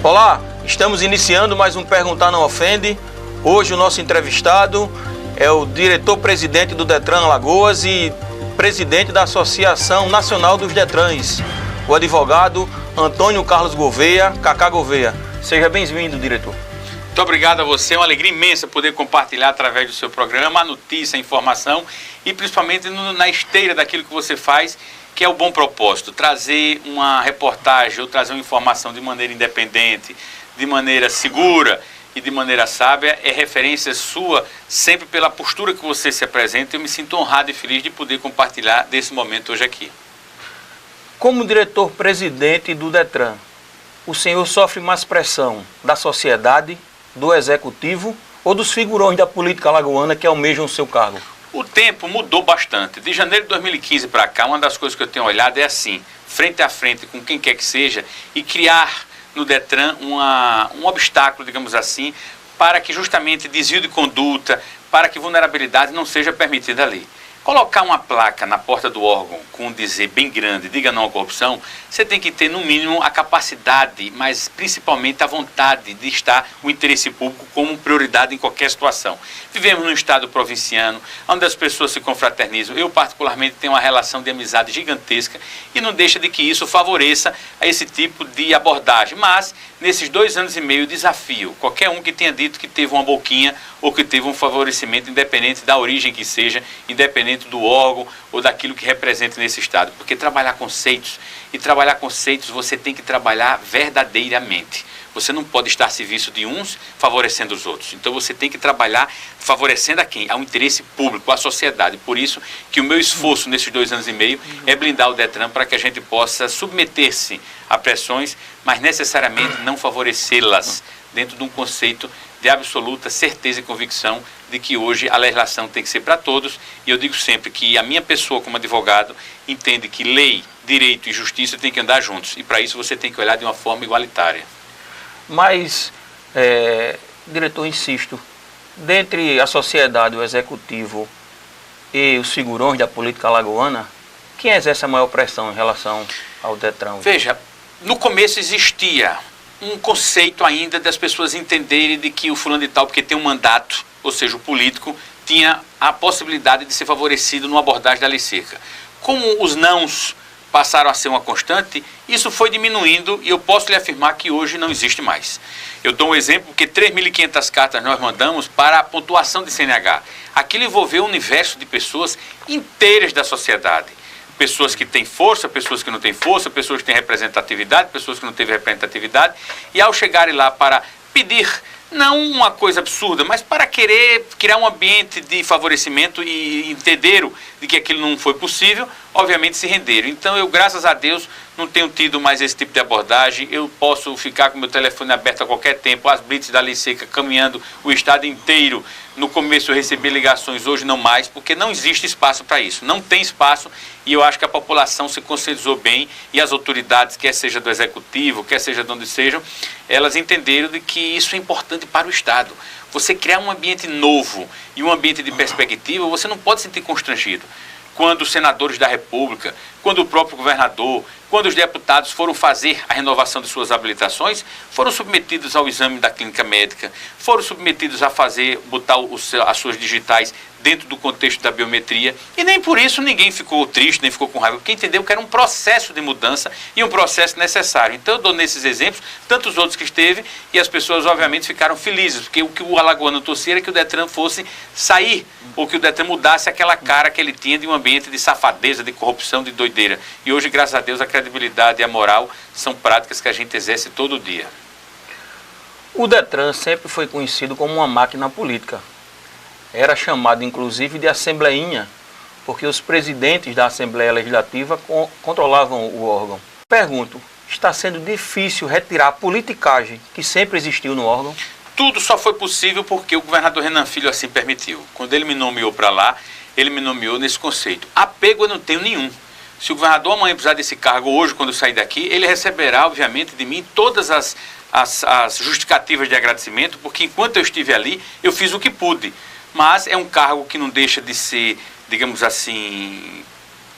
Olá, estamos iniciando mais um Perguntar Não Ofende. Hoje o nosso entrevistado é o diretor-presidente do Detran Alagoas e presidente da Associação Nacional dos Detrans, o advogado Antônio Carlos Gouveia, Cacá Gouveia. Seja bem-vindo, diretor. Muito obrigado a você, é uma alegria imensa poder compartilhar através do seu programa a notícia, a informação e principalmente na esteira daquilo que você faz, que é o bom propósito, trazer uma reportagem ou trazer uma informação de maneira independente, de maneira segura e de maneira sábia, é referência sua sempre pela postura que você se apresenta. Eu me sinto honrado e feliz de poder compartilhar desse momento hoje aqui. Como diretor-presidente do Detran, o senhor sofre mais pressão da sociedade, do executivo ou dos figurões da política alagoana que almejam o seu cargo? O tempo mudou bastante. De janeiro de 2015 para cá, uma das coisas que eu tenho olhado é assim, frente a frente com quem quer que seja, e criar no Detran um obstáculo, digamos assim, para que justamente desvio de conduta, para que vulnerabilidade não seja permitida ali. Colocar uma placa na porta do órgão com um dizer bem grande, diga não à corrupção, você tem que ter no mínimo a capacidade, mas principalmente a vontade de estar o interesse público como prioridade em qualquer situação. Vivemos num estado provinciano, onde as pessoas se confraternizam. Eu particularmente tenho uma relação de amizade gigantesca e não deixa de que isso favoreça a esse tipo de abordagem. Mas, nesses 2 anos e meio, desafio qualquer um que tenha dito que teve uma boquinha ou que teve um favorecimento, independente da origem que seja, independente do órgão ou daquilo que representa nesse estado. Porque trabalhar conceitos, e trabalhar conceitos você tem que trabalhar verdadeiramente. Você não pode estar a serviço de uns favorecendo os outros. Então você tem que trabalhar favorecendo a quem? Ao interesse público, à sociedade. Por isso que o meu esforço nesses 2 anos e meio é blindar o Detran para que a gente possa submeter-se a pressões, mas necessariamente não favorecê-las dentro de um conceito de absoluta certeza e convicção de que hoje a legislação tem que ser para todos. E eu digo sempre que a minha pessoa como advogado entende que lei, direito e justiça têm que andar juntos. E para isso você tem que olhar de uma forma igualitária. Mas, diretor, insisto, dentre a sociedade, o executivo e os figurões da política alagoana, quem exerce a maior pressão em relação ao Detran? Veja, no começo existia um conceito ainda das pessoas entenderem de que o fulano de tal, porque tem um mandato, ou seja, o político, tinha a possibilidade de ser favorecido numa abordagem da lei seca. Como os nãos passaram a ser uma constante, isso foi diminuindo e eu posso lhe afirmar que hoje não existe mais. Eu dou um exemplo, porque 3.500 cartas nós mandamos para a pontuação de CNH. Aquilo envolveu um universo de pessoas inteiras da sociedade. Pessoas que têm força, pessoas que não têm força, pessoas que têm representatividade, pessoas que não têm representatividade. E ao chegarem lá para pedir, não uma coisa absurda, mas para querer criar um ambiente de favorecimento e entenderam de que aquilo não foi possível, obviamente se renderam. Então eu, graças a Deus, não tenho tido mais esse tipo de abordagem. Eu posso ficar com meu telefone aberto a qualquer tempo, as blitz da lei seca caminhando o estado inteiro. No começo eu recebi ligações, hoje não mais, porque não existe espaço para isso. Não tem espaço e eu acho que a população se conscientizou bem e as autoridades, quer seja do executivo, quer seja de onde sejam, elas entenderam de que isso é importante para o Estado. Você criar um ambiente novo e um ambiente de perspectiva, você não pode se sentir constrangido. Quando os senadores da República, quando o próprio governador, quando os deputados foram fazer a renovação de suas habilitações, foram submetidos ao exame da clínica médica, foram submetidos a botar as suas digitais dentro do contexto da biometria, e nem por isso ninguém ficou triste, nem ficou com raiva, porque entendeu que era um processo de mudança e um processo necessário. Então eu dou nesses exemplos, tantos outros que esteve, e as pessoas obviamente ficaram felizes, porque o que o alagoano torcia era que o Detran fosse sair, ou que o Detran mudasse aquela cara que ele tinha de um ambiente de safadeza, de corrupção, de doideira. E hoje, graças a Deus, a credibilidade e a moral são práticas que a gente exerce todo dia. O Detran sempre foi conhecido como uma máquina política. Era chamado, inclusive, de Assembleinha, porque os presidentes da Assembleia Legislativa controlavam o órgão. Pergunto, está sendo difícil retirar a politicagem que sempre existiu no órgão? Tudo só foi possível porque o governador Renan Filho assim permitiu. Quando ele me nomeou para lá, ele me nomeou nesse conceito. Apego eu não tenho nenhum. Se o governador amanhã precisar desse cargo hoje, quando eu sair daqui, ele receberá, obviamente, de mim todas as justificativas de agradecimento, porque enquanto eu estive ali, eu fiz o que pude. Mas é um cargo que não deixa de ser, digamos assim,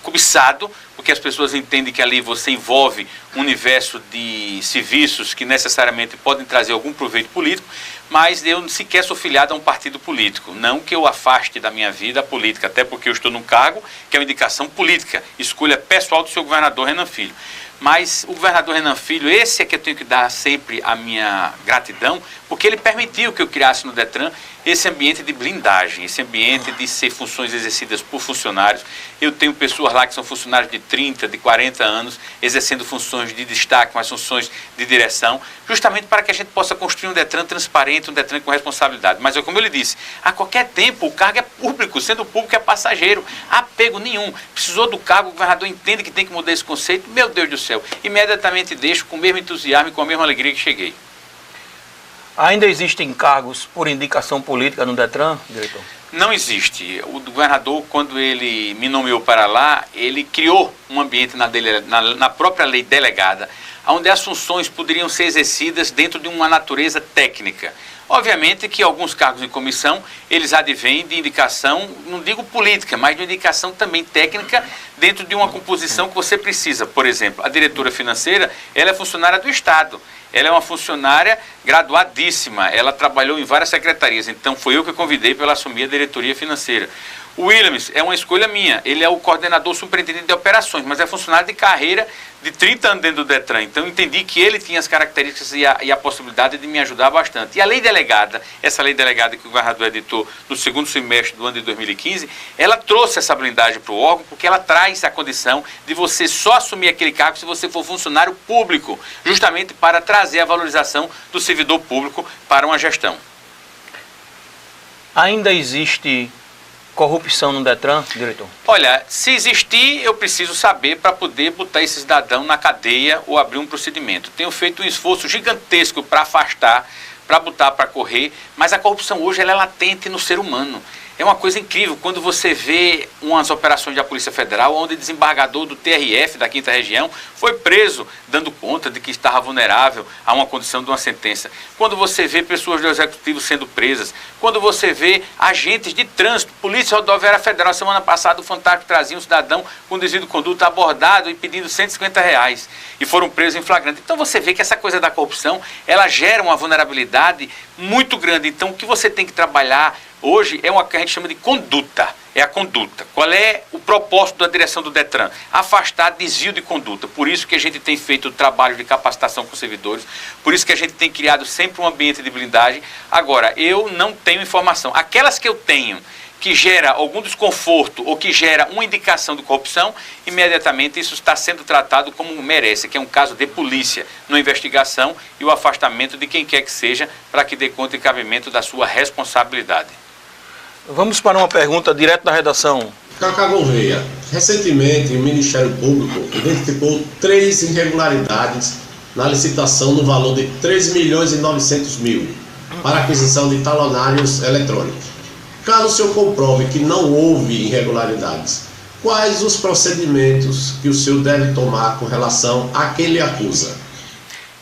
cobiçado porque as pessoas entendem que ali você envolve um universo de serviços que necessariamente podem trazer algum proveito político, mas eu sequer sou filiado a um partido político. Não que eu afaste da minha vida a política, até porque eu estou num cargo que é uma indicação política, escolha pessoal do seu governador Renan Filho. Mas o governador Renan Filho, esse é que eu tenho que dar sempre a minha gratidão, porque ele permitiu que eu criasse no Detran esse ambiente de blindagem, esse ambiente de ser funções exercidas por funcionários. Eu tenho pessoas lá que são funcionários de 30, de 40 anos, exercendo funções de destaque, mas funções de direção, justamente para que a gente possa construir um Detran transparente, um Detran com responsabilidade. Mas, como eu lhe disse, a qualquer tempo o cargo é público, sendo público é passageiro, apego nenhum. Precisou do cargo, o governador entende que tem que mudar esse conceito, meu Deus do céu, imediatamente deixo com o mesmo entusiasmo e com a mesma alegria que cheguei. Ainda existem cargos por indicação política no Detran, diretor? Não existe. O governador, quando ele me nomeou para lá, ele criou um ambiente na própria lei delegada, onde as funções poderiam ser exercidas dentro de uma natureza técnica. Obviamente que alguns cargos em comissão, eles advêm de indicação, não digo política, mas de indicação também técnica dentro de uma composição que você precisa. Por exemplo, a diretora financeira, ela é funcionária do Estado. Ela é uma funcionária graduadíssima, ela trabalhou em várias secretarias, então foi eu que convidei para ela assumir a diretoria financeira. O Williams é uma escolha minha, ele é o coordenador superintendente de operações, mas é funcionário de carreira de 30 anos dentro do Detran, então eu entendi que ele tinha as características e a possibilidade de me ajudar bastante. E a lei delegada, essa lei delegada que o governador editou no segundo semestre do ano de 2015, ela trouxe essa blindagem para o órgão, porque ela traz a condição de você só assumir aquele cargo se você for funcionário público, justamente para trazer a valorização do servidor público para uma gestão. Ainda existe corrupção no Detran, diretor? Olha, se existir, eu preciso saber para poder botar esse cidadão na cadeia ou abrir um procedimento. Tenho feito um esforço gigantesco para afastar, para botar para correr, mas a corrupção hoje ela é latente no ser humano. É uma coisa incrível quando você vê umas operações da Polícia Federal onde o desembargador do TRF da 5ª Região foi preso dando conta de que estava vulnerável a uma condição de uma sentença. Quando você vê pessoas do Executivo sendo presas, quando você vê agentes de trânsito, Polícia Rodoviária Federal, semana passada o Fantástico trazia um cidadão com desvio de conduta abordado e pedindo R$150 e foram presos em flagrante. Então você vê que essa coisa da corrupção, ela gera uma vulnerabilidade muito grande. Então o que você tem que trabalhar hoje é uma que a gente chama de conduta, é a conduta. Qual é o propósito da direção do Detran? Afastar desvio de conduta. Por isso que a gente tem feito o trabalho de capacitação com servidores, por isso que a gente tem criado sempre um ambiente de blindagem. Agora, eu não tenho informação. Aquelas que eu tenho que gera algum desconforto ou que gera uma indicação de corrupção, imediatamente isso está sendo tratado como merece, que é um caso de polícia, na investigação e o afastamento de quem quer que seja, para que dê conta e cabimento da sua responsabilidade. Vamos para uma pergunta direto da redação. Cacá Gouveia, recentemente o Ministério Público identificou 3 irregularidades na licitação no valor de R$3.900.000 para aquisição de talonários eletrônicos. Caso o senhor comprove que não houve irregularidades, quais os procedimentos que o senhor deve tomar com relação a quem lhe acusa?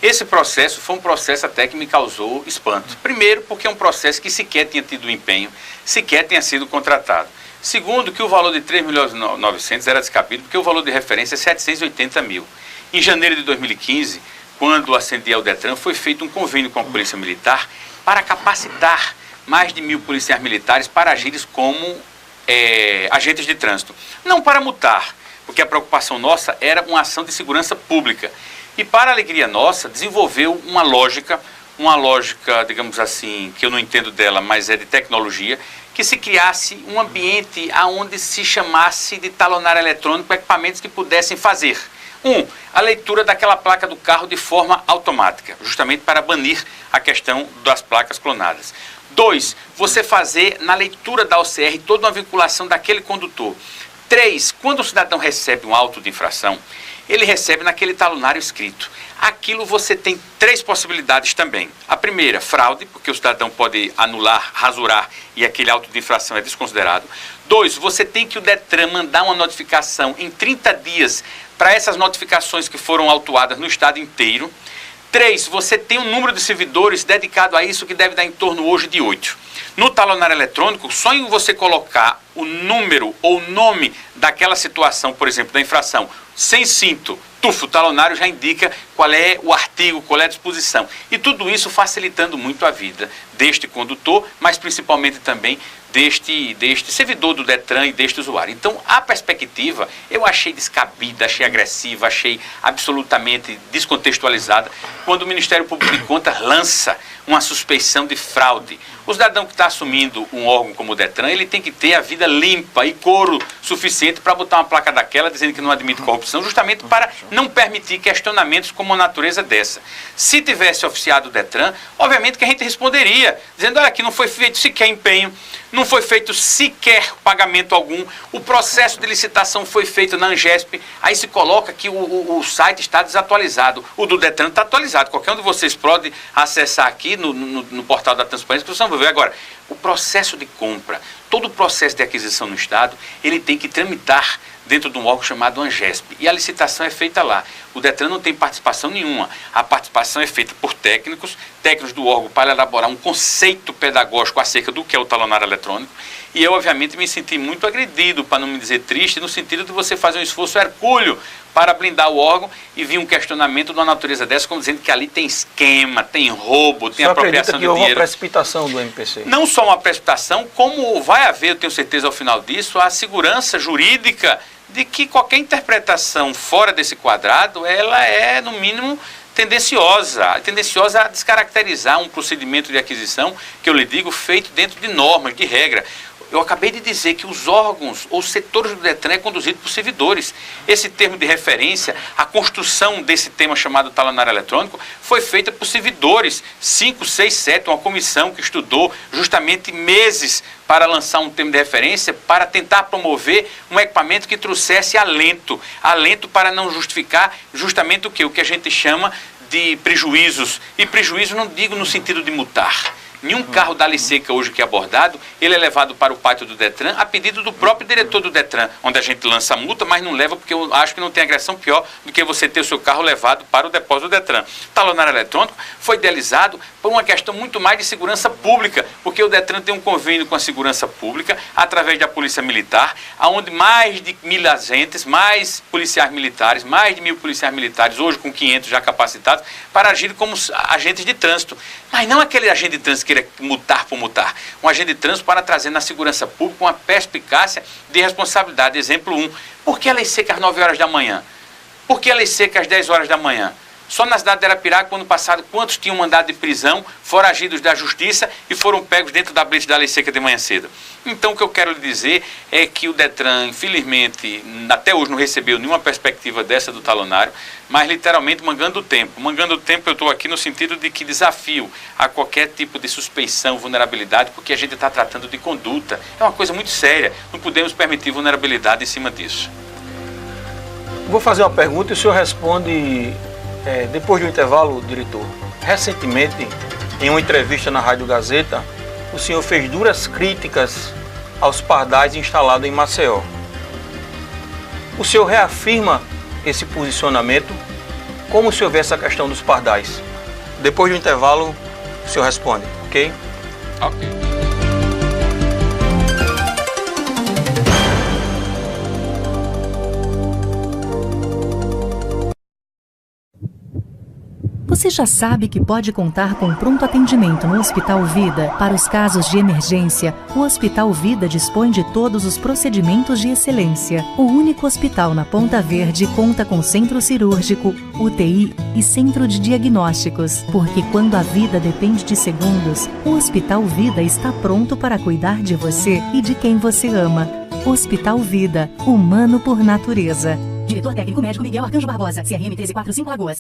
Esse processo foi um processo até que me causou espanto. Primeiro, porque é um processo que sequer tinha tido empenho, sequer tinha sido contratado. Segundo, que o valor de R$3.900.000 era descabido, porque o valor de referência é R$780.000. Em janeiro de 2015, quando ascendi ao Detran, foi feito um convênio com a Polícia Militar para capacitar mais de 1.000 policiais militares para agirem como agentes de trânsito. Não para multar, porque a preocupação nossa era uma ação de segurança pública. E para a alegria nossa, desenvolveu uma lógica, digamos assim, que eu não entendo dela, mas é de tecnologia, que se criasse um ambiente onde se chamasse de talonário eletrônico equipamentos que pudessem fazer. A leitura daquela placa do carro de forma automática, justamente para banir a questão das placas clonadas. 2, você fazer na leitura da OCR toda uma vinculação daquele condutor. 3, quando o cidadão recebe um auto de infração, ele recebe naquele talonário escrito. Aquilo você tem 3 possibilidades também. A primeira, fraude, porque o cidadão pode anular, rasurar e aquele auto de infração é desconsiderado. 2, você tem que o Detran mandar uma notificação em 30 dias para essas notificações que foram autuadas no estado inteiro. 3, você tem um número de servidores dedicado a isso que deve dar em torno hoje de 8. No talonário eletrônico, só em você colocar o número ou nome daquela situação, por exemplo, da infração, sem cinto, tufo talonário já indica qual é o artigo, qual é a disposição. E tudo isso facilitando muito a vida deste condutor, mas principalmente também deste servidor do Detran e deste usuário. Então, a perspectiva eu achei descabida, achei agressiva, achei absolutamente descontextualizada quando o Ministério Público de Contas lança uma suspeição de fraude. O cidadão que está assumindo um órgão como o Detran, ele tem que ter a vida limpa e couro suficiente para botar uma placa daquela dizendo que não admite corrupção, justamente para não permitir questionamentos como a natureza dessa. Se tivesse oficiado o Detran, obviamente que a gente responderia, dizendo, olha, aqui não foi feito sequer empenho, não foi feito sequer pagamento algum, o processo de licitação foi feito na Angesp, aí se coloca que o site está desatualizado, o do Detran está atualizado, qualquer um de vocês pode acessar aqui no portal da transparência, que vocês vão ver agora. O processo de compra, todo o processo de aquisição no Estado, ele tem que tramitar dentro de um órgão chamado Angesp, e a licitação é feita lá. O Detran não tem participação nenhuma, a participação é feita por técnicos do órgão para elaborar um conceito pedagógico acerca do que é o talonário eletrônico, e eu obviamente me senti muito agredido, para não me dizer triste, no sentido de você fazer um esforço hercúleo para blindar o órgão e vir um questionamento de uma natureza dessa, como dizendo que ali tem esquema, tem roubo, tem apropriação de dinheiro. Houve uma precipitação do MPC? Não só uma precipitação, como vai haver, eu tenho certeza ao final disso, a segurança jurídica de que qualquer interpretação fora desse quadrado, ela é, no mínimo, tendenciosa a descaracterizar um procedimento de aquisição, que eu lhe digo, feito dentro de normas, de regra. Eu acabei de dizer que os órgãos ou setores do Detran é conduzido por servidores. Esse termo de referência, a construção desse tema chamado talonário eletrônico, foi feita por servidores, 5, 6, 7, uma comissão que estudou justamente meses para lançar um termo de referência, para tentar promover um equipamento que trouxesse alento para não justificar justamente o que a gente chama de prejuízos. E prejuízo não digo no sentido de multar. Nenhum carro da Liceca hoje que é abordado, ele é levado para o pátio do Detran a pedido do próprio diretor do Detran, onde a gente lança a multa, mas não leva porque eu acho que não tem agressão pior do que você ter o seu carro levado para o depósito do Detran. O talonário eletrônico foi idealizado por uma questão muito mais de segurança pública, porque o Detran tem um convênio com a segurança pública, através da Polícia Militar, onde mais de 1.000 agentes, mais policiais militares, mais de 1.000 policiais militares, hoje com 500 já capacitados, para agir como agentes de trânsito. Mas não aquele agente de trânsito que queira multar por multar. Um agente de trânsito para trazer na segurança pública uma perspicácia de responsabilidade. Exemplo 1. Por que a lei seca às 9 horas da manhã? Por que a lei seca às 10 horas da manhã? Só na cidade de Arapiraca, ano passado, quantos tinham mandado de prisão, foragidos da justiça e foram pegos dentro da blitz da lei seca de manhã cedo? Então, o que eu quero lhe dizer é que o Detran, infelizmente, até hoje não recebeu nenhuma perspectiva dessa do talonário, mas literalmente mangando o tempo. Mangando o tempo, eu estou aqui no sentido de que desafio a qualquer tipo de suspeição, vulnerabilidade, porque a gente está tratando de conduta. É uma coisa muito séria. Não podemos permitir vulnerabilidade em cima disso. Vou fazer uma pergunta e o senhor responde depois do intervalo, diretor. Recentemente, em uma entrevista na Rádio Gazeta, o senhor fez duras críticas aos pardais instalados em Maceió. O senhor reafirma esse posicionamento? Como o senhor vê essa questão dos pardais? Depois do intervalo, o senhor responde, ok? Ok. Você já sabe que pode contar com pronto atendimento no Hospital Vida para os casos de emergência. O Hospital Vida dispõe de todos os procedimentos de excelência. O único hospital na Ponta Verde conta com centro cirúrgico, UTI e centro de diagnósticos. Porque quando a vida depende de segundos, o Hospital Vida está pronto para cuidar de você e de quem você ama. Hospital Vida, humano por natureza. Diretor técnico médico Miguel Arcanjo Barbosa, CRM 1345 Lagoas.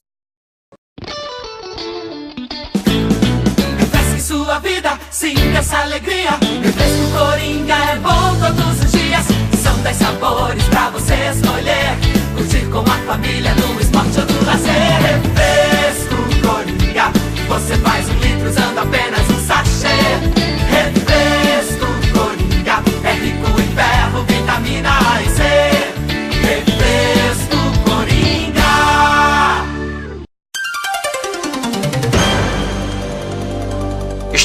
Sua vida, sinta essa alegria. Refresco Coringa é bom todos os dias. São 10 sabores pra você escolher. Curtir com a família no esporte ou no lazer. Refresco Coringa, você faz 1 litro usando apenas um sachê. Refresco Coringa, é rico em ferro, vitamina A e C. Refresco Coringa.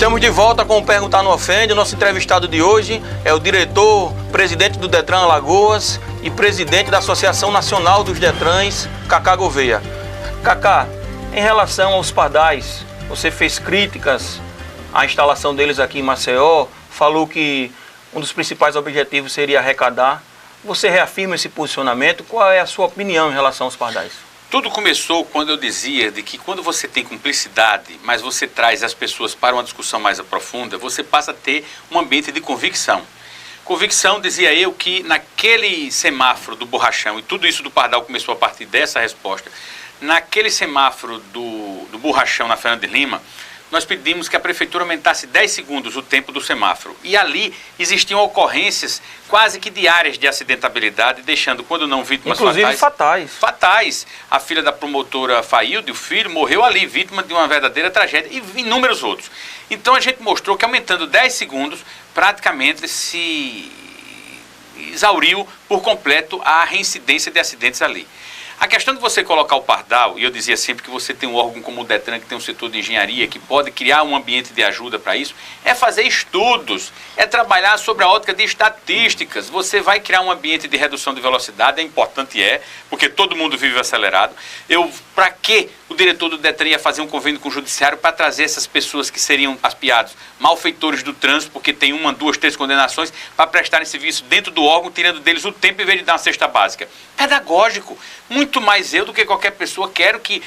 Estamos de volta com o Perguntar Não Ofende. O nosso entrevistado de hoje é o diretor-presidente do Detran Alagoas e presidente da Associação Nacional dos Detrans, Cacá Gouveia. Cacá, em relação aos pardais, você fez críticas à instalação deles aqui em Maceió, falou que um dos principais objetivos seria arrecadar. Você reafirma esse posicionamento? Qual é a sua opinião em relação aos pardais? Tudo começou quando eu dizia de que quando você tem cumplicidade, mas você traz as pessoas para uma discussão mais profunda, você passa a ter um ambiente de convicção. Convicção, dizia eu, que naquele semáforo do Borrachão, e tudo isso do Pardal começou a partir dessa resposta, naquele semáforo do Borrachão na Fernando de Lima, nós pedimos que a prefeitura aumentasse 10 segundos o tempo do semáforo. E ali existiam ocorrências quase que diárias de acidentabilidade, deixando, quando não vítimas fatais. Fatais. A filha da promotora Failde, o filho, morreu ali, vítima de uma verdadeira tragédia, e inúmeros outros. Então a gente mostrou que aumentando 10 segundos, praticamente se exauriu por completo a reincidência de acidentes ali. A questão de você colocar o pardal, e eu dizia sempre que você tem um órgão como o Detran, que tem um setor de engenharia, que pode criar um ambiente de ajuda para isso, é fazer estudos, é trabalhar sobre a ótica de estatísticas. Você vai criar um ambiente de redução de velocidade, é importante, porque todo mundo vive acelerado. Para que o diretor do Detran ia fazer um convênio com o judiciário para trazer essas pessoas que seriam aspiados, malfeitores do trânsito, porque tem 1, 2, 3 condenações, para prestarem serviço dentro do órgão, tirando deles o tempo em vez de dar uma cesta básica? Pedagógico. Muito mais eu do que qualquer pessoa quero que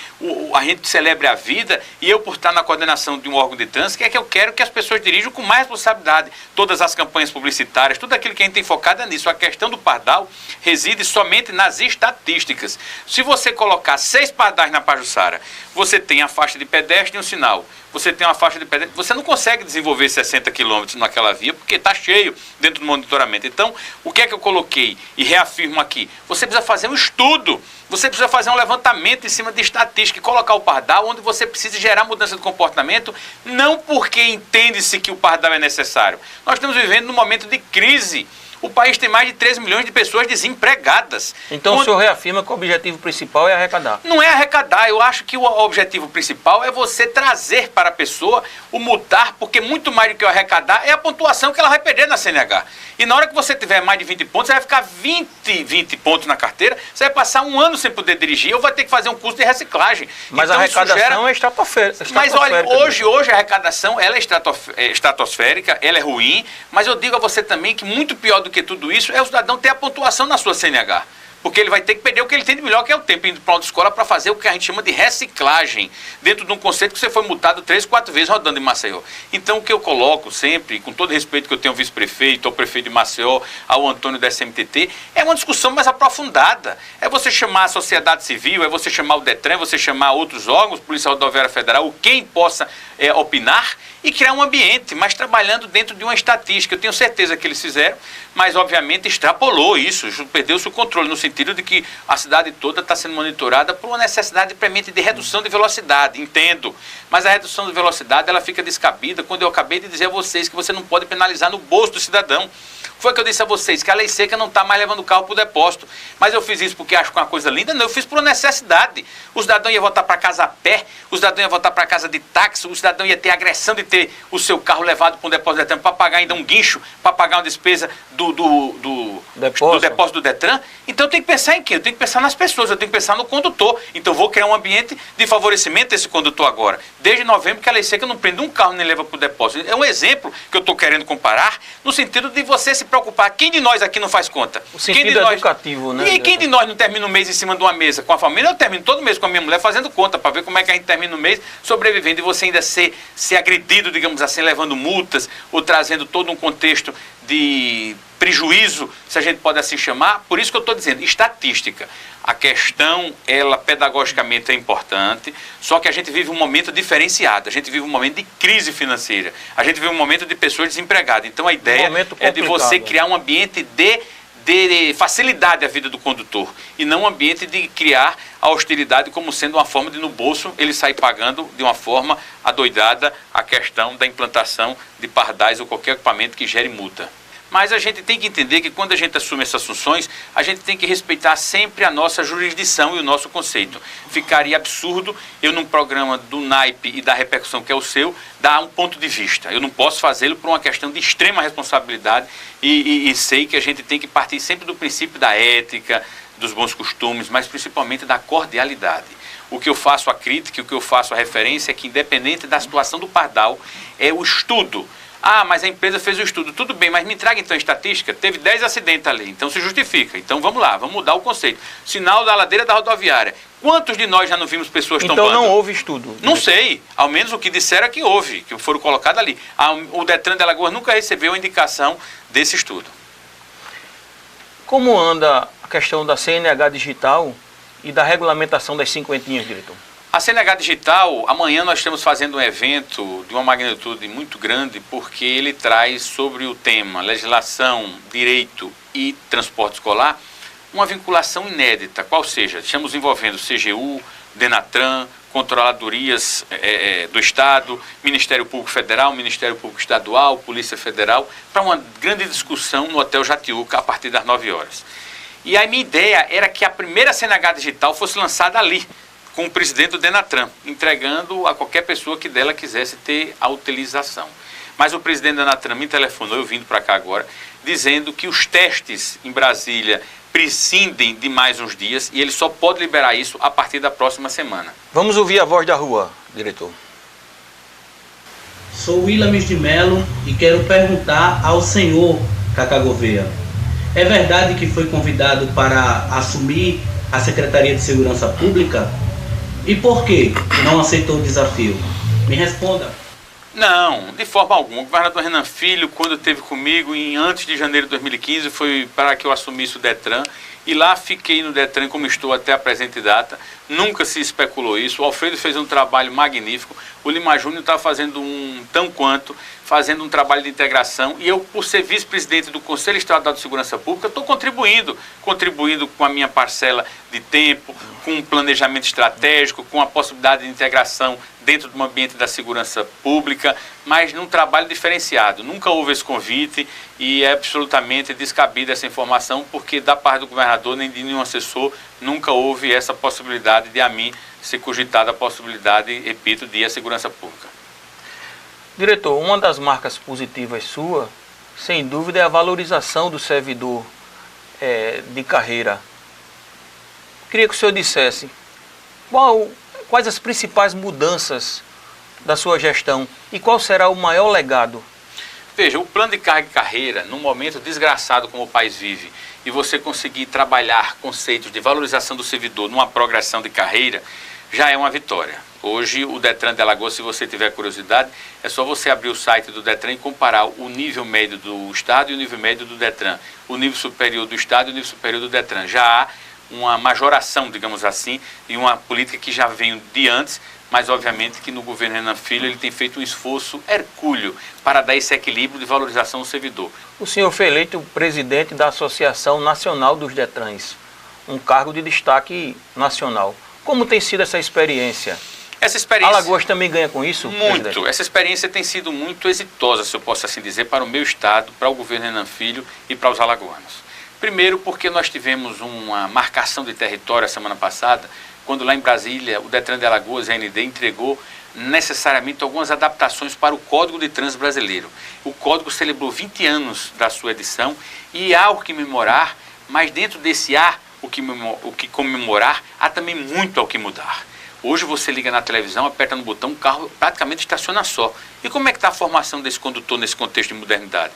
a gente celebre a vida, e eu, por estar na coordenação de um órgão de trânsito, que eu quero que as pessoas dirijam com mais responsabilidade. Todas as campanhas publicitárias, tudo aquilo que a gente tem focado é nisso. A questão do pardal reside somente nas estatísticas. Se você colocar 6 pardais na Pajuçara, você tem a faixa de pedestre e um sinal. Você tem uma faixa de pedestre, você não consegue desenvolver 60 quilômetros naquela via, porque está cheio dentro do monitoramento. Então, o que é que eu coloquei e reafirmo aqui? Você precisa fazer um estudo, você precisa fazer um levantamento em cima de estatística e colocar o pardal onde você precisa gerar mudança de comportamento, não porque entende-se que o pardal é necessário. Nós estamos vivendo num momento de crise. O país tem mais de 3 milhões de pessoas desempregadas. Então o senhor reafirma que o objetivo principal é arrecadar? Não é arrecadar, eu acho que o objetivo principal é você trazer para a pessoa o multar, porque muito mais do que o arrecadar é a pontuação que ela vai perder na CNH. E na hora que você tiver mais de 20 pontos, você vai ficar 20 pontos na carteira, você vai passar 1 ano sem poder dirigir, ou vai ter que fazer um curso de reciclagem. Mas então, a arrecadação é estratosférica. Mas olha, hoje a arrecadação ela é estratosférica, ela é ruim, mas eu digo a você também que muito pior do que tudo isso é o cidadão ter a pontuação na sua CNH. Porque ele vai ter que perder o que ele tem de melhor, que é o tempo indo para a autoescola, para fazer o que a gente chama de reciclagem, dentro de um conceito que você foi multado 3, 4 vezes rodando em Maceió. Então o que eu coloco sempre, com todo respeito que eu tenho ao vice-prefeito, ao prefeito de Maceió, ao Antônio da SMTT, é uma discussão mais aprofundada. É você chamar a sociedade civil, é você chamar o Detran, é você chamar outros órgãos, Polícia Rodoviária Federal, quem possa opinar, e criar um ambiente, mas trabalhando dentro de uma estatística. Eu tenho certeza que eles fizeram, mas obviamente extrapolou isso, perdeu-se o controle, no sentido de que a cidade toda está sendo monitorada por uma necessidade premente de redução de velocidade, entendo. Mas a redução de velocidade ela fica descabida quando eu acabei de dizer a vocês que você não pode penalizar no bolso do cidadão. Foi que eu disse a vocês, que a lei seca não está mais levando o carro para o depósito. Mas eu fiz isso porque acho que é uma coisa linda? Não, eu fiz por necessidade. O cidadão ia voltar para casa a pé, o cidadão ia voltar para casa de táxi, o cidadão ia ter a agressão de ter o seu carro levado para um depósito do Detran, para pagar ainda um guincho, para pagar uma despesa do depósito do Detran. Então eu tenho que pensar em quê? Eu tenho que pensar nas pessoas, eu tenho que pensar no condutor. Então eu vou criar um ambiente de favorecimento desse condutor agora. Desde novembro que a lei seca não prende um carro nem leva para o depósito. É um exemplo que eu estou querendo comparar, no sentido de você se preocupar. Quem de nós aqui não faz conta? O sentido educativo, né? E quem de nós não termina o mês em cima de uma mesa com a família? Eu termino todo mês com a minha mulher fazendo conta, para ver como é que a gente termina o mês sobrevivendo, e você ainda ser agredido, digamos assim, levando multas, ou trazendo todo um contexto de prejuízo, se a gente pode assim chamar. Por isso que eu estou dizendo, estatística. A questão, ela pedagogicamente é importante, só que a gente vive um momento diferenciado, a gente vive um momento de crise financeira, a gente vive um momento de pessoas desempregadas. Então a ideia é de você criar um ambiente de facilidade à vida do condutor, e não um ambiente de criar a hostilidade como sendo uma forma de, no bolso, ele sair pagando de uma forma adoidada a questão da implantação de pardais ou qualquer equipamento que gere multa. Mas a gente tem que entender que quando a gente assume essas funções, a gente tem que respeitar sempre a nossa jurisdição e o nosso conceito. Ficaria absurdo eu, num programa do naipe e da repercussão que é o seu, dar um ponto de vista. Eu não posso fazê-lo por uma questão de extrema responsabilidade e sei que a gente tem que partir sempre do princípio da ética, dos bons costumes, mas principalmente da cordialidade. O que eu faço a crítica, o que eu faço a referência é que, independente da situação do Pardal, é o estudo. Ah, mas a empresa fez o estudo. Tudo bem, mas me traga então a estatística. Teve 10 acidentes ali, então se justifica. Então vamos lá, vamos mudar o conceito. Sinal da ladeira da rodoviária. Quantos de nós já não vimos pessoas tombando? Então não houve estudo. Não sei. Ao menos o que disseram é que houve, que foram colocados ali. O Detran de Alagoas nunca recebeu a indicação desse estudo. Como anda a questão da CNH digital e da regulamentação das cinquentinhas, diretor? A CNH Digital, amanhã nós estamos fazendo um evento de uma magnitude muito grande, porque ele traz sobre o tema legislação, direito e transporte escolar uma vinculação inédita, qual seja, estamos envolvendo CGU, Denatran, controladorias do Estado, Ministério Público Federal, Ministério Público Estadual, Polícia Federal, para uma grande discussão no Hotel Jatiuca a partir das 9 horas. E a minha ideia era que a primeira CNH Digital fosse lançada ali, com o presidente do Denatran, entregando a qualquer pessoa que dela quisesse ter a utilização. Mas o presidente do Denatran me telefonou, eu vindo para cá agora, dizendo que os testes em Brasília prescindem de mais uns dias e ele só pode liberar isso a partir da próxima semana. Vamos ouvir a voz da rua, diretor. Sou Willames de Melo e quero perguntar ao senhor Cacá Gouveia. É verdade que foi convidado para assumir a Secretaria de Segurança Pública? E por que não aceitou o desafio? Me responda. Não, de forma alguma. O governador Renan Filho, quando esteve comigo antes de janeiro de 2015, foi para que eu assumisse o Detran. E lá fiquei no Detran como estou até a presente data. Nunca se especulou isso. O Alfredo fez um trabalho magnífico. O Lima Júnior está fazendo fazendo um trabalho de integração. E eu, por ser vice-presidente do Conselho Estadual de Segurança Pública, estou contribuindo com a minha parcela de tempo, com um planejamento estratégico, com a possibilidade de integração dentro do ambiente da segurança pública, mas num trabalho diferenciado. Nunca houve esse convite e é absolutamente descabida essa informação, porque da parte do governador nem de nenhum assessor nunca houve essa possibilidade de a mim ser cogitada a possibilidade, repito, de ir à segurança pública. Diretor, uma das marcas positivas sua, sem dúvida, é a valorização do servidor de carreira. Queria que o senhor dissesse quais as principais mudanças da sua gestão e qual será o maior legado? Veja, o plano de carga e carreira, num momento desgraçado como o país vive, e você conseguir trabalhar conceitos de valorização do servidor numa progressão de carreira, já é uma vitória. Hoje, o Detran de Alagoas, se você tiver curiosidade, é só você abrir o site do Detran e comparar o nível médio do Estado e o nível médio do Detran, o nível superior do Estado e o nível superior do Detran. Já há uma majoração, digamos assim, e uma política que já vem de antes, mas obviamente que no governo Renan Filho ele tem feito um esforço hercúleo para dar esse equilíbrio de valorização do servidor. O senhor foi eleito presidente da Associação Nacional dos Detrans, um cargo de destaque nacional. Como tem sido essa experiência? Essa experiência... Alagoas também ganha com isso? Muito. Presidente? Essa experiência tem sido muito exitosa, se eu posso assim dizer, para o meu estado, para o governo Renan Filho e para os alagoanos. Primeiro porque nós tivemos uma marcação de território a semana passada, quando lá em Brasília o Detran de Alagoas, a AND, entregou necessariamente algumas adaptações para o Código de Trânsito Brasileiro. O Código celebrou 20 anos da sua edição e há o que comemorar, mas dentro desse o que comemorar, há também muito ao que mudar. Hoje você liga na televisão, aperta no botão, o carro praticamente estaciona só. E como é que está a formação desse condutor nesse contexto de modernidade?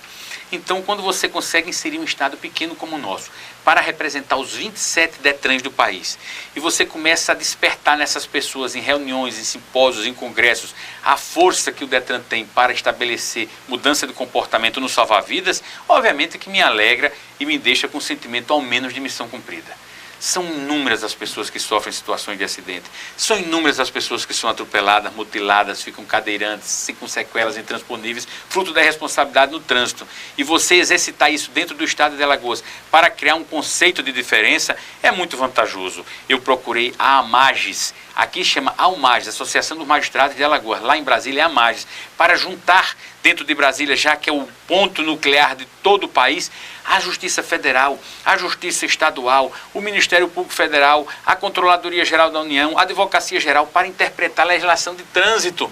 Então, quando você consegue inserir um estado pequeno como o nosso, para representar os 27 Detrans do país, e você começa a despertar nessas pessoas em reuniões, em simpósios, em congressos, a força que o Detran tem para estabelecer mudança de comportamento no salva-vidas, obviamente que me alegra e me deixa com um sentimento ao menos de missão cumprida. São inúmeras as pessoas que sofrem situações de acidente. São inúmeras as pessoas que são atropeladas, mutiladas, ficam cadeirantes, com sequelas intransponíveis, fruto da irresponsabilidade no trânsito. E você exercitar isso dentro do estado de Alagoas para criar um conceito de diferença é muito vantajoso. Eu procurei a AMAGES, aqui chama AUMAGES, Associação dos Magistrados de Alagoas, lá em Brasília é AMAGES, para juntar dentro de Brasília, já que é o ponto nuclear de todo o país, a Justiça Federal, a Justiça Estadual, o Ministério Público Federal, a Controladoria Geral da União, a Advocacia Geral, para interpretar a legislação de trânsito.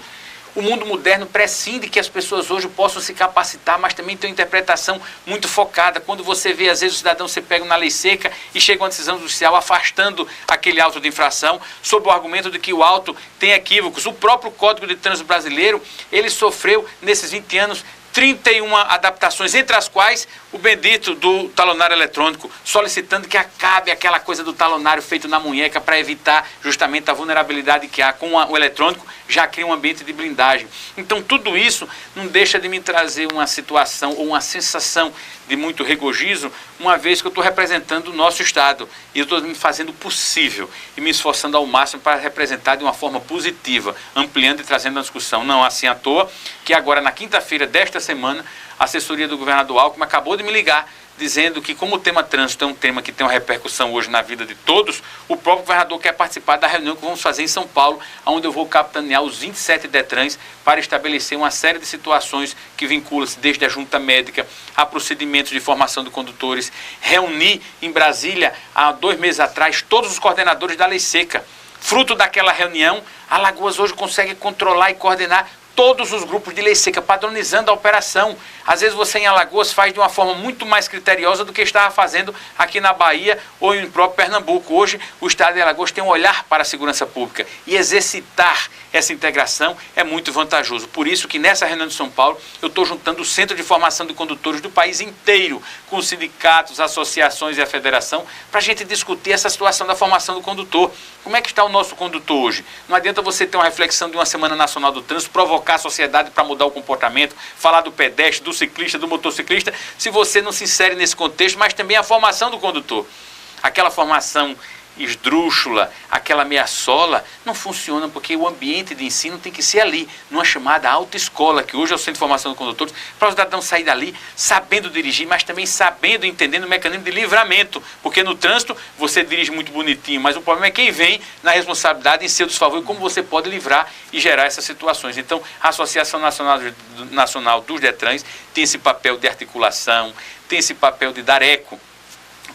O mundo moderno prescinde que as pessoas hoje possam se capacitar, mas também tem uma interpretação muito focada. Quando você vê, às vezes, o cidadão ser pego na lei seca e chega uma decisão judicial afastando aquele auto de infração, sob o argumento de que o auto tem equívocos. O próprio Código de Trânsito Brasileiro, ele sofreu, nesses 20 anos, 31 adaptações, entre as quais o bendito do talonário eletrônico, solicitando que acabe aquela coisa do talonário feito na munheca para evitar justamente a vulnerabilidade que há com o eletrônico, já cria um ambiente de blindagem. Então tudo isso não deixa de me trazer uma situação ou uma sensação de muito regozijo, uma vez que eu estou representando o nosso Estado e eu estou me fazendo o possível e me esforçando ao máximo para representar de uma forma positiva, ampliando e trazendo a discussão. Não assim à toa que agora na quinta-feira desta semana, a assessoria do governador Alckmin acabou de me ligar, dizendo que como o tema trânsito é um tema que tem uma repercussão hoje na vida de todos, o próprio governador quer participar da reunião que vamos fazer em São Paulo, onde eu vou capitanear os 27 DETRANs para estabelecer uma série de situações que vinculam-se desde a junta médica a procedimentos de formação de condutores, reunir em Brasília, há 2 meses atrás, todos os coordenadores da lei seca. Fruto daquela reunião, Alagoas hoje consegue controlar e coordenar todos os grupos de lei seca, padronizando a operação. Às vezes você em Alagoas faz de uma forma muito mais criteriosa do que estava fazendo aqui na Bahia ou em próprio Pernambuco. Hoje o Estado de Alagoas tem um olhar para a segurança pública e exercitar essa integração é muito vantajoso. Por isso que nessa reunião de São Paulo eu estou juntando o Centro de Formação de Condutores do país inteiro, com os sindicatos, associações e a federação, para a gente discutir essa situação da formação do condutor. Como é que está o nosso condutor hoje? Não adianta você ter uma reflexão de uma Semana Nacional do Trânsito, provocar a sociedade para mudar o comportamento, falar do pedestre, do ciclista, do motociclista, se você não se insere nesse contexto, mas também a formação do condutor. Aquela formação esdrúxula, aquela meia-sola, não funciona porque o ambiente de ensino tem que ser ali, numa chamada autoescola, que hoje é o Centro de Formação de Condutores, para o cidadão sair dali sabendo dirigir, mas também sabendo, entendendo o mecanismo de livramento, porque no trânsito você dirige muito bonitinho, mas o problema é quem vem na responsabilidade em seu desfavor e como você pode livrar e gerar essas situações. Então, a Associação Nacional dos DETRANs tem esse papel de articulação, tem esse papel de dar eco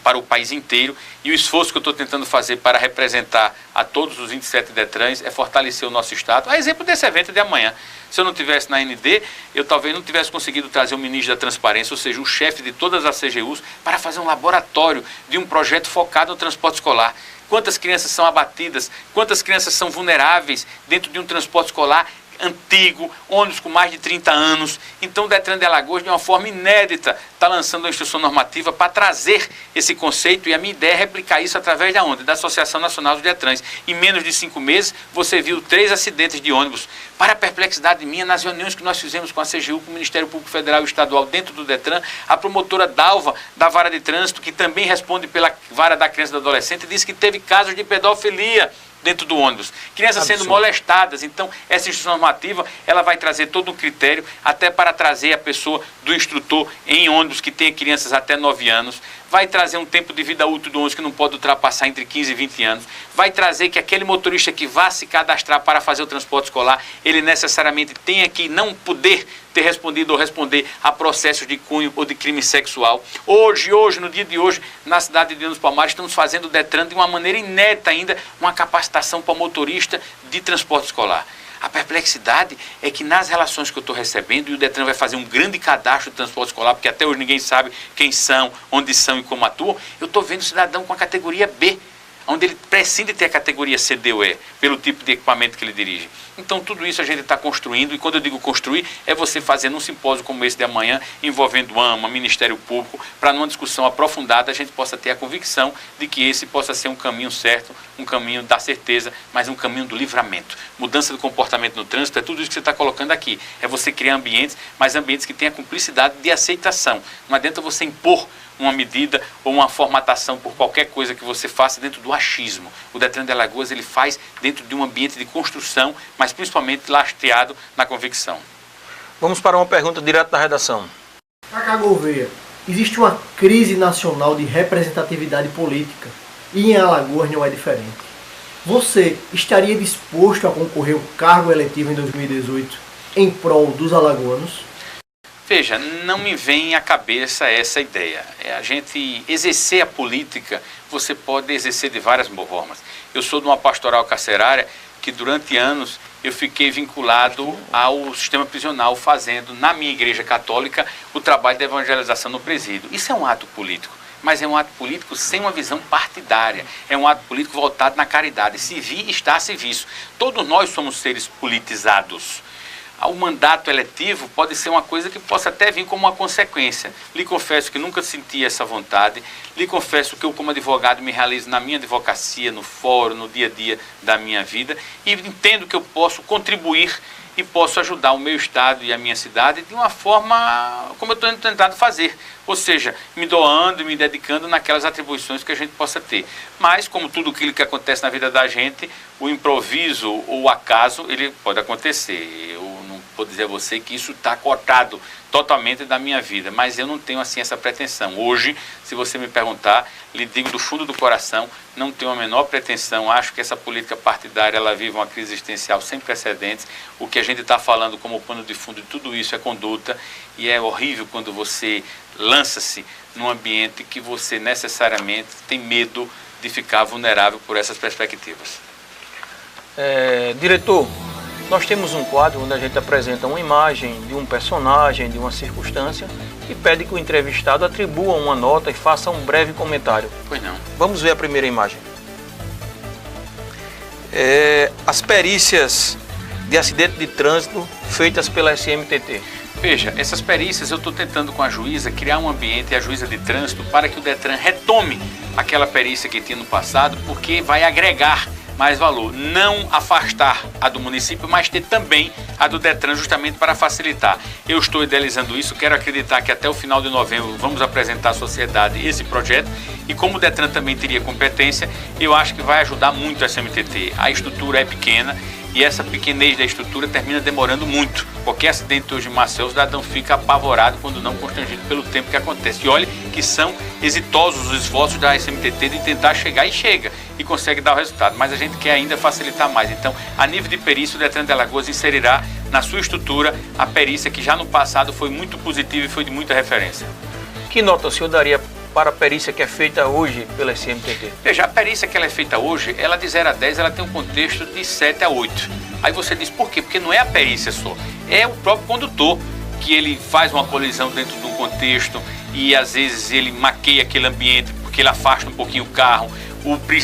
para o país inteiro, e o esforço que eu estou tentando fazer para representar a todos os 27 DETRANs é fortalecer o nosso Estado. A exemplo desse evento de amanhã, se eu não tivesse na ND, eu talvez não tivesse conseguido trazer o ministro da Transparência, ou seja, o chefe de todas as CGUs, para fazer um laboratório de um projeto focado no transporte escolar. Quantas crianças são abatidas, quantas crianças são vulneráveis dentro de um transporte escolar antigo, ônibus com mais de 30 anos. Então o DETRAN de Alagoas, de uma forma inédita, está lançando uma instrução normativa para trazer esse conceito, e a minha ideia é replicar isso através da onde? Da Associação Nacional dos DETRANs. Em menos de 5 meses, você viu 3 acidentes de ônibus. Para a perplexidade minha, nas reuniões que nós fizemos com a CGU, com o Ministério Público Federal e Estadual dentro do DETRAN, a promotora Dalva, da Vara de Trânsito, que também responde pela Vara da Criança e do Adolescente, disse que teve casos de pedofilia dentro do ônibus, crianças sendo molestadas. Então essa instrução normativa, ela vai trazer todo um critério até para trazer a pessoa do instrutor em ônibus que tenha crianças até 9 anos, vai trazer um tempo de vida útil do ônibus que não pode ultrapassar entre 15 e 20 anos, vai trazer que aquele motorista que vá se cadastrar para fazer o transporte escolar, ele necessariamente tenha que não poder ter respondido ou responder a processos de cunho ou de crime sexual. Hoje, no dia de hoje, na cidade de Diana dos Palmares, estamos fazendo o DETRAN de uma maneira inédita ainda, uma capacitação para o motorista de transporte escolar. A perplexidade é que nas relações que eu estou recebendo, e o DETRAN vai fazer um grande cadastro de transporte escolar, porque até hoje ninguém sabe quem são, onde são e como atuam, eu estou vendo cidadão com a categoria B, onde ele prescinde ter a categoria C, D ou E, pelo tipo de equipamento que ele dirige. Então tudo isso a gente está construindo, e quando eu digo construir, é você fazendo um simpósio como esse de amanhã, envolvendo AMA, Ministério Público, para numa discussão aprofundada a gente possa ter a convicção de que esse possa ser um caminho certo, um caminho da certeza, mas um caminho do livramento. Mudança do comportamento no trânsito é tudo isso que você está colocando aqui. É você criar ambientes, mas ambientes que tenham a cumplicidade de aceitação. Não adianta você impor uma medida ou uma formatação por qualquer coisa que você faça dentro do achismo. O DETRAN de Alagoas ele faz dentro de um ambiente de construção, mas principalmente lastreado na convicção. Vamos para uma pergunta direto da redação. Cacá Gouveia, existe uma crise nacional de representatividade política e em Alagoas não é diferente. Você estaria disposto a concorrer ao cargo eletivo em 2018 em prol dos alagoanos? Veja, não me vem à cabeça essa ideia. A gente exercer a política, você pode exercer de várias formas. Eu sou de uma pastoral carcerária que durante anos eu fiquei vinculado ao sistema prisional, fazendo na minha igreja católica o trabalho de evangelização no presídio. Isso é um ato político, mas é um ato político sem uma visão partidária. É um ato político voltado na caridade. Servir está a serviço. Todos nós somos seres politizados. O mandato eletivo pode ser uma coisa que possa até vir como uma consequência. Lhe confesso que nunca senti essa vontade. Lhe confesso que eu, como advogado, me realizo na minha advocacia, no fórum, no dia a dia da minha vida. E entendo que eu posso contribuir e posso ajudar o meu estado e a minha cidade de uma forma como eu estou tentando fazer. Ou seja, me doando e me dedicando naquelas atribuições que a gente possa ter. Mas, como tudo aquilo que acontece na vida da gente, o improviso ou o acaso, ele pode acontecer. Eu não vou dizer a você que isso está cotado totalmente da minha vida, mas eu não tenho assim essa pretensão. Hoje, se você me perguntar, lhe digo do fundo do coração, não tenho a menor pretensão. Acho que essa política partidária, ela vive uma crise existencial sem precedentes. O que a gente está falando como pano de fundo de tudo isso é conduta, e é horrível quando você lança-se num ambiente que você necessariamente tem medo de ficar vulnerável por essas perspectivas. Diretor, nós temos um quadro onde a gente apresenta uma imagem de um personagem, de uma circunstância, e pede que o entrevistado atribua uma nota e faça um breve comentário. Pois não. Vamos ver a primeira imagem. As perícias de acidente de trânsito feitas pela SMTT. Veja, essas perícias eu estou tentando com a juíza criar um ambiente, a juíza de trânsito, para que o Detran retome aquela perícia que tinha no passado, porque vai agregar mais valor, não afastar a do município, mas ter também a do Detran, justamente para facilitar. Eu estou idealizando isso, quero acreditar que até o final de novembro vamos apresentar à sociedade esse projeto, e como o Detran também teria competência, eu acho que vai ajudar muito a SMTT. A estrutura é pequena, e essa pequenez da estrutura termina demorando muito. Qualquer acidente hoje em Maceió, o cidadão fica apavorado quando não constrangido pelo tempo que acontece. E olha que são exitosos os esforços da SMTT de tentar chegar, e chega, e consegue dar o resultado. Mas a gente quer ainda facilitar mais. Então, a nível de perícia, o Detran de Alagoas inserirá na sua estrutura a perícia que já no passado foi muito positiva e foi de muita referência. Que nota o senhor daria para a perícia que é feita hoje pela SMTT? Veja, a perícia que ela é feita hoje, ela de 0 a 10, ela tem um contexto de 7 a 8. Aí você diz, por quê? Porque não é a perícia só, é o próprio condutor, que ele faz uma colisão dentro de um contexto e às vezes ele maqueia aquele ambiente porque ele afasta um pouquinho o carro,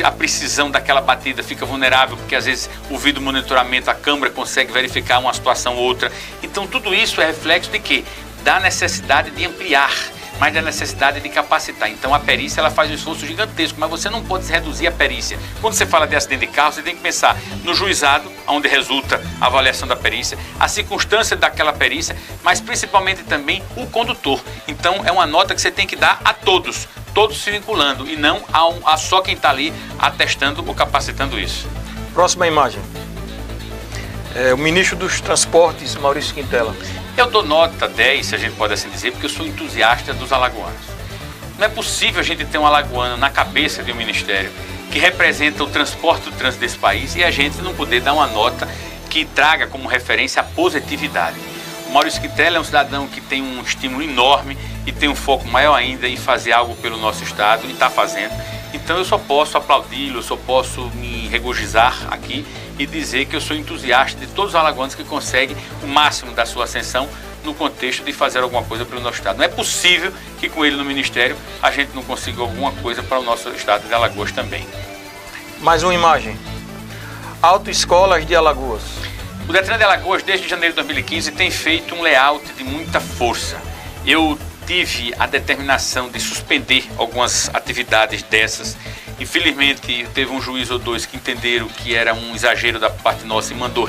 a precisão daquela batida fica vulnerável porque às vezes o vídeo monitoramento, a câmera consegue verificar uma situação ou outra. Então tudo isso é reflexo de quê? Da necessidade de ampliar, mas da necessidade de capacitar. Então a perícia, ela faz um esforço gigantesco, mas você não pode reduzir a perícia. Quando você fala de acidente de carro, você tem que pensar no juizado, onde resulta a avaliação da perícia, a circunstância daquela perícia, mas principalmente também o condutor. Então é uma nota que você tem que dar a todos se vinculando, e não a só quem está ali atestando ou capacitando isso. Próxima imagem. O ministro dos Transportes, Maurício Quintela. Eu dou nota 10, se a gente pode assim dizer, porque eu sou entusiasta dos alagoanos. Não é possível a gente ter um alagoano na cabeça de um ministério que representa o transporte do trânsito desse país e a gente não poder dar uma nota que traga como referência a positividade. O Maurício Quintela é um cidadão que tem um estímulo enorme e tem um foco maior ainda em fazer algo pelo nosso estado, e está fazendo. Então eu só posso aplaudi-lo, eu só posso me regozijar aqui e dizer que eu sou entusiasta de todos os alagoanos que conseguem o máximo da sua ascensão no contexto de fazer alguma coisa pelo nosso estado. Não é possível que com ele no ministério a gente não consiga alguma coisa para o nosso estado de Alagoas também. Mais uma imagem. Autoescolas de Alagoas. O Detran de Alagoas, desde janeiro de 2015, tem feito um layout de muita força. Eu tive a determinação de suspender algumas atividades dessas. Infelizmente, teve um juiz ou dois que entenderam que era um exagero da parte nossa e mandou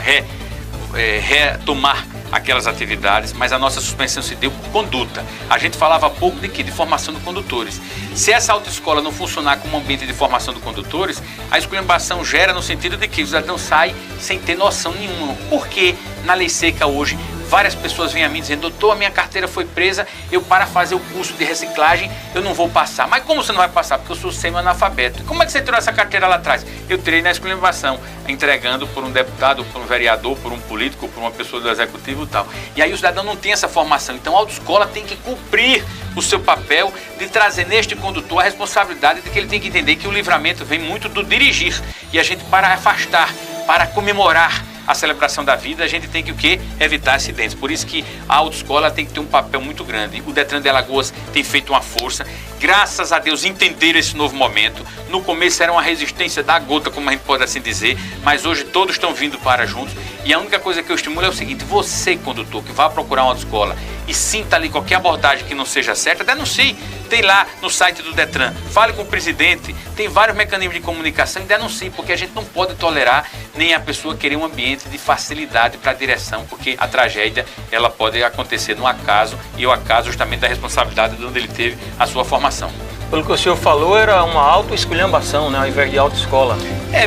retomar aquelas atividades, mas a nossa suspensão se deu por conduta. A gente falava há pouco de quê? De formação de condutores. Se essa autoescola não funcionar como ambiente de formação de condutores, a esculhambação gera no sentido de que o cidadão sai sem ter noção nenhuma. Porque na lei seca hoje Várias pessoas vêm a mim dizendo: doutor, a minha carteira foi presa, eu para fazer o curso de reciclagem, eu não vou passar. Mas como você não vai passar? Porque eu sou semi-analfabeto. Como é que você tirou essa carteira lá atrás? Eu tirei na esculhambação, entregando por um deputado, por um vereador, por um político, por uma pessoa do executivo e tal. E aí o cidadão não tem essa formação. Então a autoescola tem que cumprir o seu papel de trazer neste condutor a responsabilidade de que ele tem que entender que o livramento vem muito do dirigir. E a gente, para afastar, para comemorar a celebração da vida, a gente tem que o quê? Evitar acidentes. Por isso que a autoescola tem que ter um papel muito grande. O Detran de Alagoas tem feito uma força. Graças a Deus entenderam esse novo momento. No começo era uma resistência da gota, como a gente pode assim dizer, mas hoje todos estão vindo para juntos. E a única coisa que eu estimulo é o seguinte: você, condutor, que vá procurar uma autoescola e sinta ali qualquer abordagem que não seja certa, denuncie. Tem lá no site do Detran, fale com o presidente, tem vários mecanismos de comunicação e denuncie, porque a gente não pode tolerar nem a pessoa querer um ambiente de facilidade para a direção, porque a tragédia ela pode acontecer no acaso, e o acaso justamente da responsabilidade de onde ele teve a sua formação. Pelo que o senhor falou, era uma auto-esculhambação, né, ao invés de autoescola.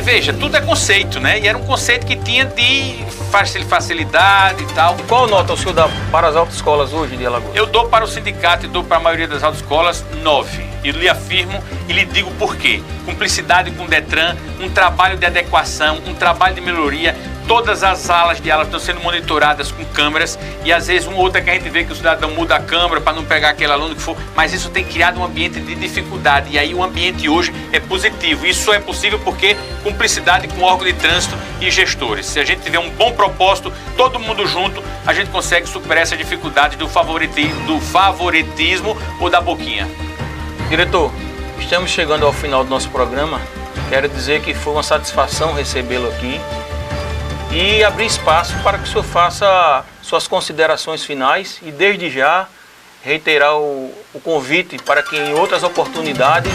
Veja, tudo é conceito, né? E era um conceito que tinha de facilidade e tal. Qual nota o senhor dá para as autoescolas hoje de Alagoas? Eu dou para o sindicato e dou para a maioria das autoescolas 9. E lhe afirmo e lhe digo por quê. Cumplicidade com o Detran, um trabalho de adequação, um trabalho de melhoria. Todas as salas de aula estão sendo monitoradas com câmeras, e às vezes uma ou outra que a gente vê que o cidadão muda a câmera para não pegar aquele aluno que for, mas isso tem criado um ambiente de dificuldade, e aí o ambiente hoje é positivo. Isso só é possível porque cumplicidade com o órgão de trânsito e gestores. Se a gente tiver um bom propósito, todo mundo junto, a gente consegue superar essa dificuldade do favoritismo ou da boquinha. Diretor, estamos chegando ao final do nosso programa. Quero dizer que foi uma satisfação recebê-lo aqui e abrir espaço para que o senhor faça suas considerações finais e, desde já, reiterar o convite para que em outras oportunidades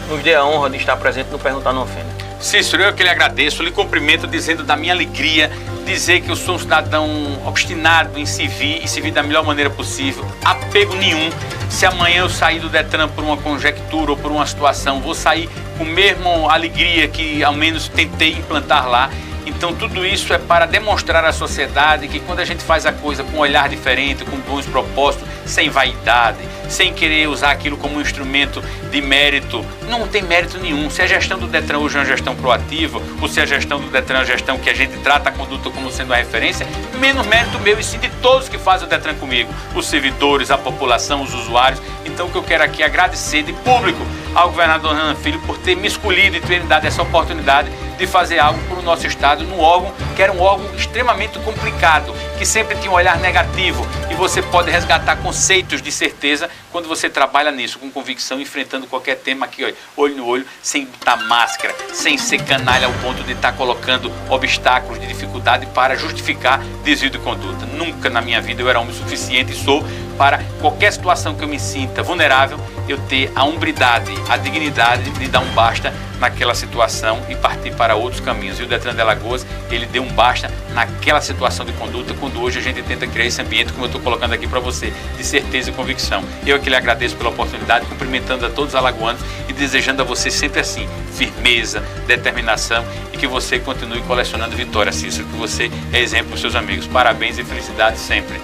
nos dê a honra de estar presente no Perguntar Não Ofende. Cícero, eu que lhe agradeço, lhe cumprimento dizendo da minha alegria, dizer que eu sou um cidadão obstinado em servir e servir da melhor maneira possível, apego nenhum. Se amanhã eu sair do Detran por uma conjectura ou por uma situação, vou sair com a mesma alegria que ao menos tentei implantar lá. Então tudo isso é para demonstrar à sociedade que quando a gente faz a coisa com um olhar diferente, com bons propósitos, sem vaidade, sem querer usar aquilo como um instrumento de mérito, não tem mérito nenhum. Se a gestão do Detran hoje é uma gestão proativa, ou se a gestão do Detran é uma gestão que a gente trata a conduta como sendo uma referência, menos mérito meu e sim de todos que fazem o Detran comigo, os servidores, a população, os usuários. Então o que eu quero aqui é agradecer de público ao governador Renan Filho por ter me escolhido e ter me dado essa oportunidade de fazer algo para o nosso estado, num órgão que era um órgão extremamente complicado, que sempre tinha um olhar negativo, e você pode resgatar conceitos de certeza quando você trabalha nisso, com convicção, enfrentando qualquer tema aqui, ó, olho no olho, sem botar máscara, sem ser canalha ao ponto de estar colocando obstáculos de dificuldade para justificar desvio de conduta. Nunca na minha vida eu era homem suficiente e sou para qualquer situação que eu me sinta vulnerável, eu ter a hombridade, a dignidade de dar um basta naquela situação e partir para outros caminhos. E o Detran de Alagoas, ele deu um basta naquela situação de conduta, quando hoje a gente tenta criar esse ambiente, como eu estou colocando aqui para você, de certeza e convicção. Eu que lhe agradeço pela oportunidade, cumprimentando a todos os alagoanos e desejando a você sempre assim, firmeza, determinação, e que você continue colecionando vitórias, Cícero, que você é exemplo para os seus amigos. Parabéns e felicidade sempre.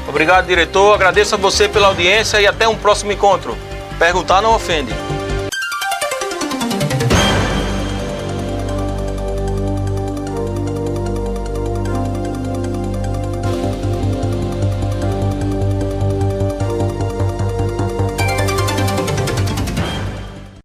Obrigado, diretor. Agradeço a você pela audiência e até um próximo encontro. Perguntar não ofende.